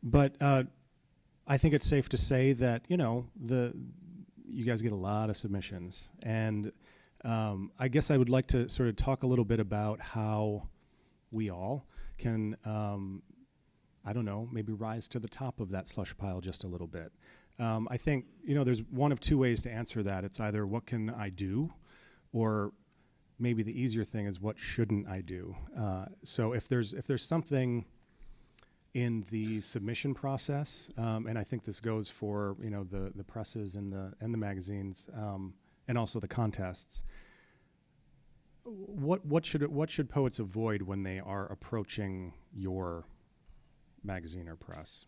But I think it's safe to say that, you guys get a lot of submissions. And I guess I would like to sort of talk a little bit about how we all can, maybe rise to the top of that slush pile just a little bit. I think, there's one of two ways to answer that. It's either what can I do, or maybe the easier thing is what shouldn't I do. So if there's something in the submission process, and I think this goes for the presses and the magazines, and also the contests. What should poets avoid when they are approaching your magazine or press?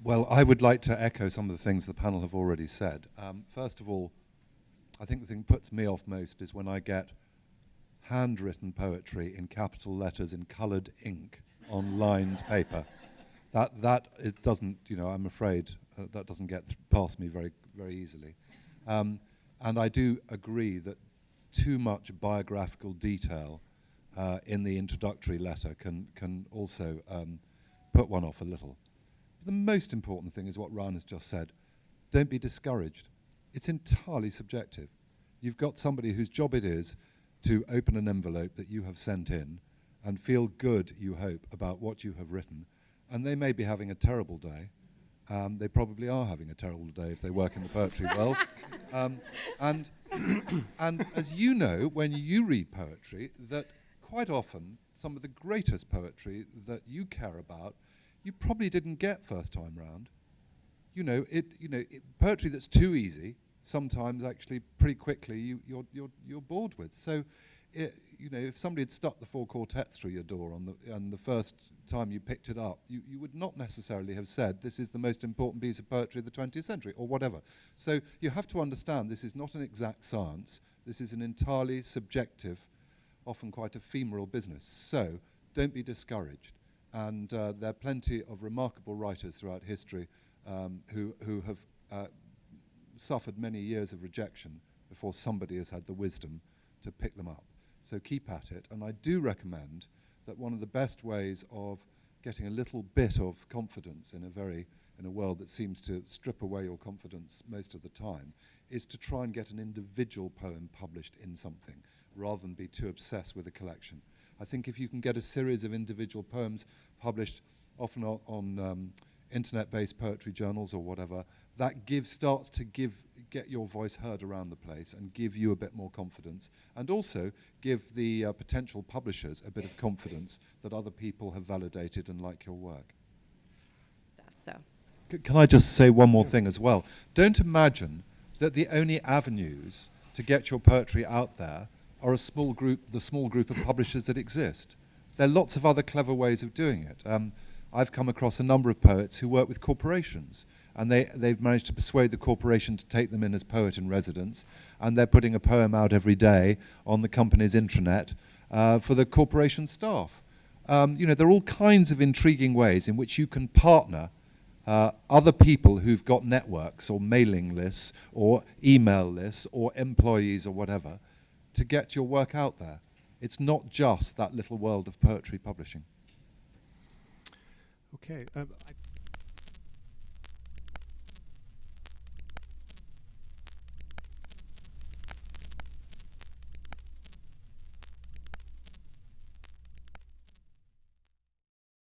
Well, I would like to echo some of the things the panel have already said. First of all, I think the thing that puts me off most is when I get handwritten poetry in capital letters in coloured ink on lined paper. That it doesn't, I'm afraid that doesn't get past me very, very easily. And I do agree that too much biographical detail in the introductory letter can also put one off a little. The most important thing is what Ryan has just said. Don't be discouraged. It's entirely subjective. You've got somebody whose job it is to open an envelope that you have sent in and feel good, you hope, about what you have written. And they may be having a terrible day. They probably are having a terrible day if they work in the poetry world. And as you know, when you read poetry, that quite often some of the greatest poetry that you care about you probably didn't get first time round. Poetry that's too easy, sometimes actually pretty quickly you're bored with. So, if somebody had stuck the four quartets through your door on the first time you picked it up, you would not necessarily have said this is the most important piece of poetry of the 20th century or whatever. So you have to understand this is not an exact science. This is an entirely subjective, often quite ephemeral business. So don't be discouraged. And there are plenty of remarkable writers throughout history who have suffered many years of rejection before somebody has had the wisdom to pick them up. So keep at it. And I do recommend that one of the best ways of getting a little bit of confidence in a world that seems to strip away your confidence most of the time is to try and get an individual poem published in something rather than be too obsessed with a collection. I think if you can get a series of individual poems published often on internet-based poetry journals or whatever, that starts to get your voice heard around the place and give you a bit more confidence, and also give the potential publishers a bit of confidence that other people have validated and like your work. Can I just say one more thing as well? Don't imagine that the only avenues to get your poetry out there are the small group of publishers that exist. There are lots of other clever ways of doing it. I've come across a number of poets who work with corporations, and they've managed to persuade the corporation to take them in as poet in residence, and they're putting a poem out every day on the company's intranet for the corporation staff. There are all kinds of intriguing ways in which you can partner other people who've got networks or mailing lists or email lists or employees or whatever to get your work out there. It's not just that little world of poetry publishing. Okay.